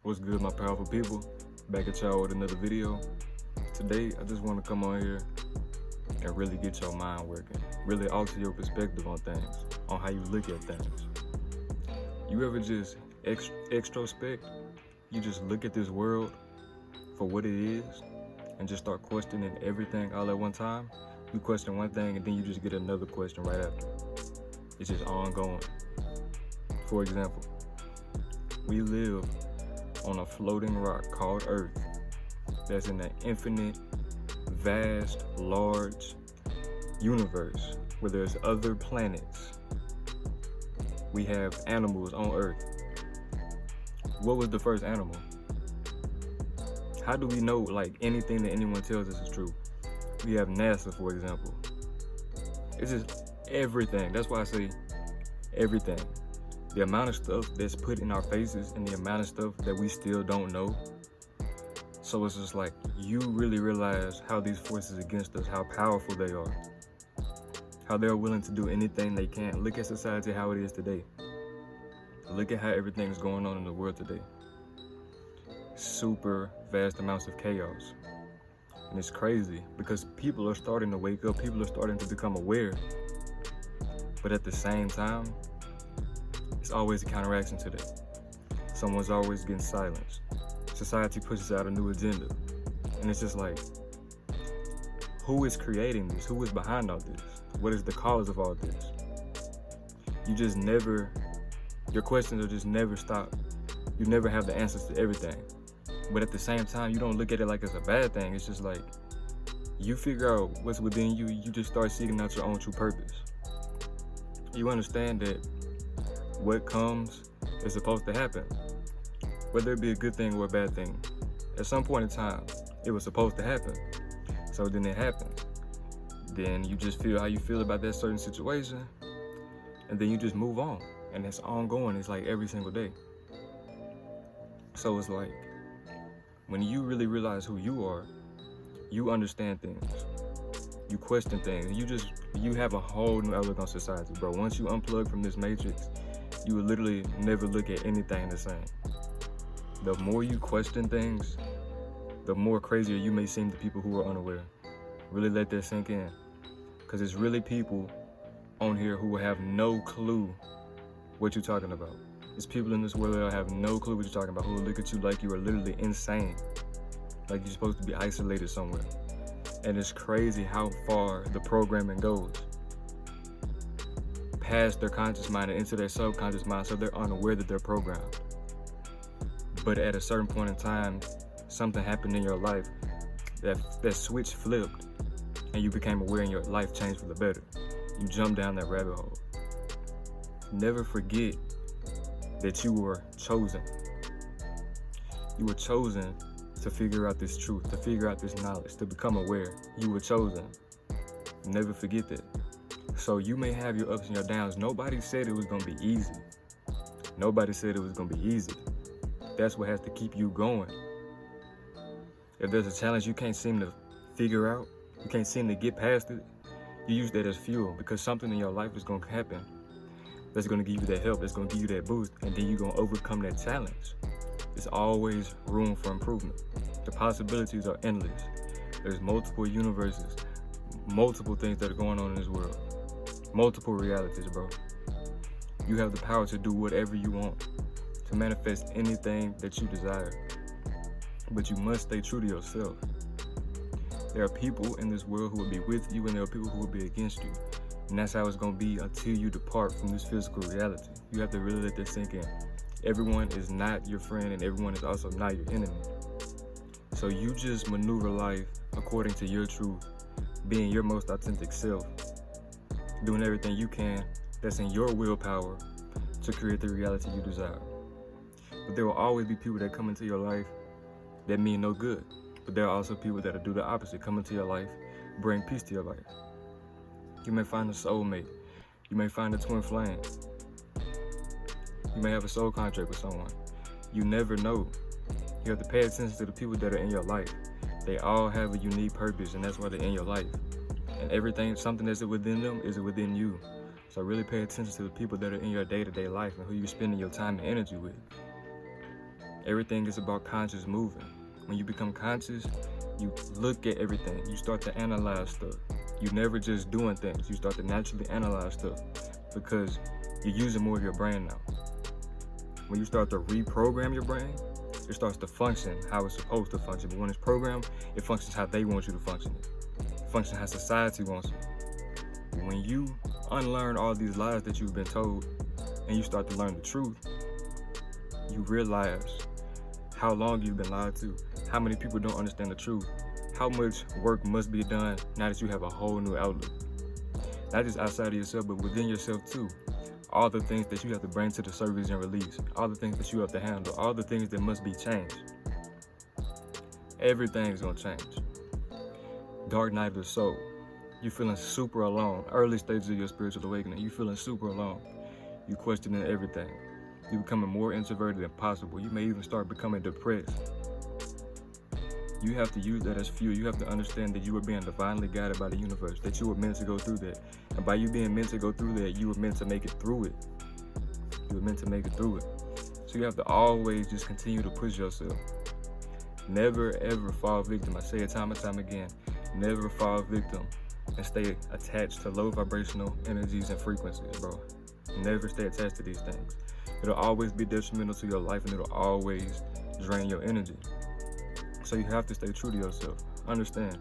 What's good, my powerful people? Back at y'all with another video. Today, I just want to come on here and really get your mind working. Really alter your perspective on things, on how you look at things. You ever just extrospect? You just look at this world for what it is and just start questioning everything all at one time? You question one thing and then you just get another question right after. It's just ongoing. For example, we live on a floating rock called Earth that's in an infinite, vast, large universe where there's other planets. We have animals on Earth. What was the first animal? How do we know anything that anyone tells us is true? We have NASA, for example. It's just everything. That's why I say everything. The amount of stuff that's put in our faces and the amount of stuff that we still don't know. So it's just like, you really realize how these forces against us, how powerful they are. How they're willing to do anything they can. Look at society, how it is today. Look at how everything's going on in the world today. Super vast amounts of chaos. And it's crazy because people are starting to wake up. People are starting to become aware. But at the same time, it's always a counteraction to that. Someone's always getting silenced. Society pushes out a new agenda. And it's just like, who is creating this? Who is behind all this? What is the cause of all this? Your questions are just never stop. You never have the answers to everything. But at the same time, you don't look at it like it's a bad thing. It's just like, you figure out what's within you, you just start seeking out your own true purpose. You understand that what comes is supposed to happen, whether it be a good thing or a bad thing. At some point in time, it was supposed to happen. So then it happened. Then you just feel how you feel about that certain situation, and then you just move on. And it's ongoing. It's like every single day. So it's like, when you really realize who you are, you understand things. You question things. You have a whole new outlook on society, bro. Once you unplug from this matrix, you will literally never look at anything the same. The more you question things, the more crazier you may seem to people who are unaware. Really let that sink in. Because it's really people on here who have no clue what you're talking about. There's people in this world that have no clue what you're talking about, who will look at you like you are literally insane. Like you're supposed to be isolated somewhere. And it's crazy how far the programming goes. Past their conscious mind and into their subconscious mind, so they're unaware that they're programmed. But at a certain point in time, something happened in your life, that switch flipped, and you became aware and your life changed for the better. You jumped down that rabbit hole. Never forget that you were chosen. You were chosen to figure out this truth, to figure out this knowledge, to become aware. You were chosen. Never forget that. So you may have your ups and your downs. Nobody said it was gonna be easy. Nobody said it was gonna be easy. That's what has to keep you going. If there's a challenge you can't seem to figure out, you can't seem to get past it, you use that as fuel, because something in your life is gonna happen that's gonna give you that help, that's gonna give you that boost, and then you're gonna overcome that challenge. There's always room for improvement. The possibilities are endless. There's multiple universes, multiple things that are going on in this world, multiple realities, bro. You have the power to do whatever you want, to manifest anything that you desire. But you must stay true to yourself. There are people in this world who will be with you, and there are people who will be against you. And that's how it's gonna be until you depart from this physical reality. You have to really let that sink in. Everyone is not your friend, and everyone is also not your enemy. So you just maneuver life according to your truth, being your most authentic self, doing everything you can that's in your willpower to create the reality you desire. But there will always be people that come into your life that mean no good. But there are also people that do the opposite, come into your life, bring peace to your life. You may find a soulmate. You may find a twin flame. You may have a soul contract with someone. You never know. You have to pay attention to the people that are in your life. They all have a unique purpose, and that's why they're in your life. And everything, something that's within them is within you. So really pay attention to the people that are in your day-to-day life and who you're spending your time and energy with. Everything is about conscious moving. When you become conscious, you look at everything. You start to analyze stuff. You never just doing things. You start to naturally analyze stuff because you're using more of your brain now. When you start to reprogram your brain, it starts to function how it's supposed to function. But when it's programmed, it functions how they want you to function. It functions how society wants you. But when you unlearn all these lies that you've been told and you start to learn the truth, you realize how long you've been lied to, how many people don't understand the truth, how much work must be done now that you have a whole new outlook. Not just outside of yourself, but within yourself too. All the things that you have to bring to the surface and release, all the things that you have to handle, all the things that must be changed. Everything's gonna change. Dark night of the soul. You're feeling super alone. Early stages of your spiritual awakening, you're feeling super alone. You're questioning everything. You're becoming more introverted than possible. You may even start becoming depressed. You have to use that as fuel. You have to understand that you are being divinely guided by the universe, that you were meant to go through that. And by you being meant to go through that, you were meant to make it through it. You were meant to make it through it. So you have to always just continue to push yourself. Never ever fall victim. I say it time and time again. Never fall victim and stay attached to low vibrational energies and frequencies, bro. Never stay attached to these things. It'll always be detrimental to your life and it'll always drain your energy. So you have to stay true to yourself. Understand,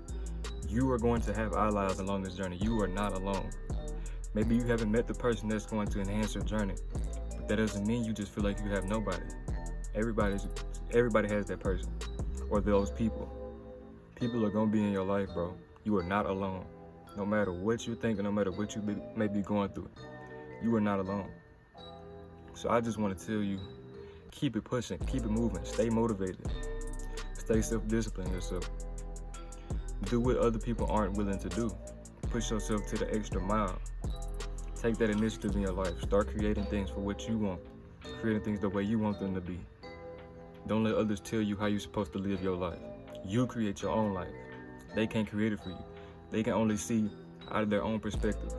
you are going to have allies along this journey. You are not alone. Maybe you haven't met the person that's going to enhance your journey, but that doesn't mean you just feel like you have nobody. Everybody has that person or those people. People are going to be in your life, bro. You are not alone. No matter what you think and no matter what you may be going through, you are not alone. So I just want to tell you, keep it pushing, keep it moving, stay motivated. Stay self-disciplined yourself. Do what other people aren't willing to do. Push yourself to the extra mile. Take that initiative in your life. Start creating things for what you want. Creating things the way you want them to be. Don't let others tell you how you're supposed to live your life. You create your own life. They can't create it for you. They can only see out of their own perspective.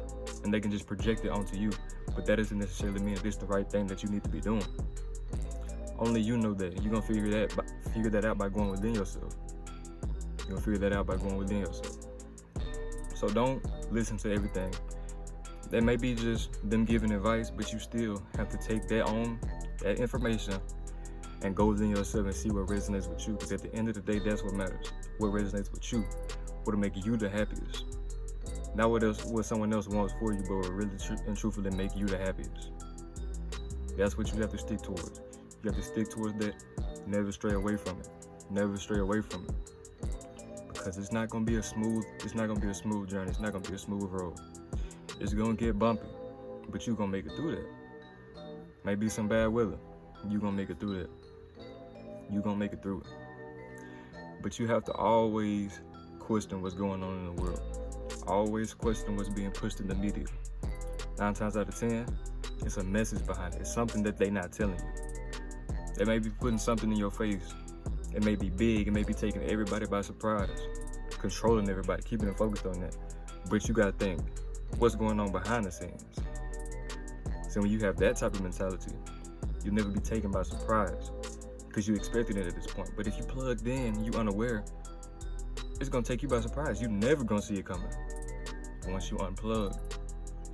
And they can just project it onto you. But that doesn't necessarily mean that it's the right thing that you need to be doing. Only you know that. You're going to figure that out by going within yourself. You're going to figure that out by going within yourself. So don't listen to everything. That may be just them giving advice, but you still have to take that information and go within yourself and see what resonates with you. Because at the end of the day, that's what matters. What resonates with you. What'll make you the happiest. Not what someone else wants for you, but what really and truthfully make you the happiest. That's what you have to stick towards. You have to stick towards that. Never stray away from it. Never stray away from it. Because it's not gonna be a smooth journey. It's not gonna be a smooth road. It's gonna get bumpy, but you're gonna make it through that. Maybe some bad weather. You're gonna make it through that. You're gonna make it through it. But you have to always question what's going on in the world. Always question what's being pushed in the media. 9 times out of 10, it's a message behind it. It's something that they're not telling you. They may be putting something in your face. It may be big. It may be taking everybody by surprise, controlling everybody, keeping them focused on that. But you gotta think, what's going on behind the scenes? So when you have that type of mentality, you'll never be taken by surprise because you expected it at this point. But if you plugged in, you unaware, it's gonna take you by surprise. You're never gonna see it coming. But once you unplug,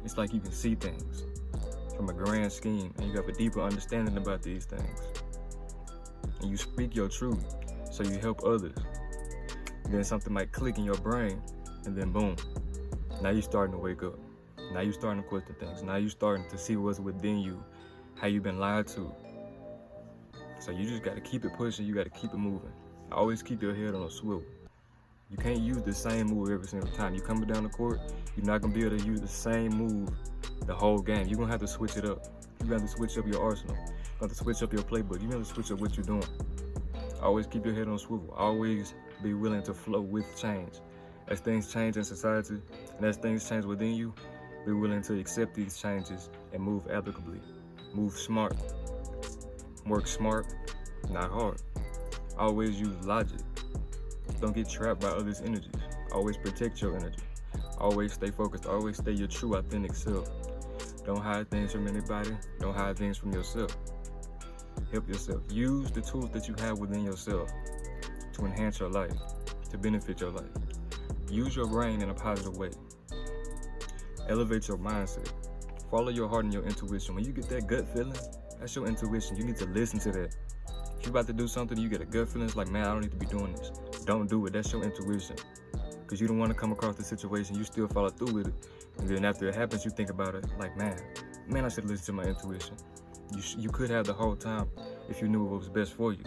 it's like you can see things from a grand scheme and you have a deeper understanding about these things. And you speak your truth, so you help others. Then something might click in your brain, and then boom, now you're starting to wake up. Now you're starting to question things. Now you're starting to see what's within you, how you've been lied to. So you just gotta keep it pushing, you gotta keep it moving. Always keep your head on a swivel. You can't use the same move every single time. You coming down the court, you're not gonna be able to use the same move the whole game. You're gonna have to switch it up. You're gonna have to switch up your arsenal. You're gonna have to switch up your playbook. You're gonna have to switch up what you're doing. Always keep your head on a swivel. Always be willing to flow with change. As things change in society, and as things change within you, be willing to accept these changes and move amicably. Move smart. Work smart, not hard. Always use logic. Don't get trapped by others' energies. Always protect your energy. Always stay focused. Always stay your true, authentic self. Don't hide things from anybody. Don't hide things from yourself. Help yourself. Use the tools that you have within yourself to enhance your life, to benefit your life. Use your brain in a positive way. Elevate your mindset. Follow your heart and your intuition. When you get that gut feeling, that's your intuition. You need to listen to that. If you're about to do something, you get a gut feeling, it's like, man, I don't need to be doing this. Don't do it. That's your intuition. Because you don't want to come across the situation, you still follow through with it. And then after it happens, you think about it like, man, I should listen to my intuition. You could have the whole time if you knew what was best for you.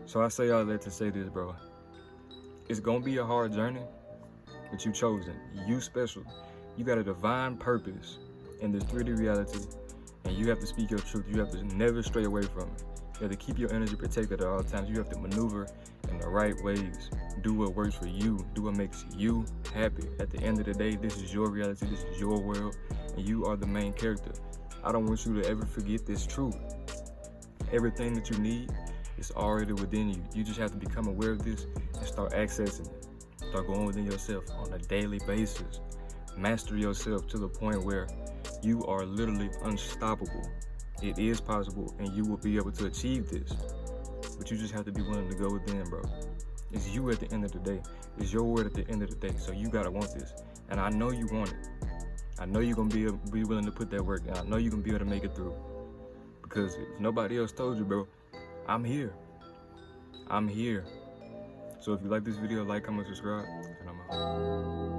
So I say all that to say this, bro. It's going to be a hard journey, but you chosen. You special. You got a divine purpose in this 3D reality, and you have to speak your truth. You have to never stray away from it. You have to keep your energy protected at all times. You have to maneuver in the right ways. Do what works for you. Do what makes you happy. At the end of the day, this is your reality. This is your world, and you are the main character. I don't want you to ever forget this truth. Everything that you need is already within you. You just have to become aware of this and start accessing it. Start going within yourself on a daily basis. Master yourself to the point where you are literally unstoppable. It is possible, and you will be able to achieve this. But you just have to be willing to go within, bro. It's you at the end of the day. It's your word at the end of the day. So you gotta want this. And I know you want it. I know you're gonna be willing to put that work in. I know you're gonna be able to make it through. Because if nobody else told you, bro, I'm here. I'm here. So if you like this video, like, comment, subscribe, and I'm out.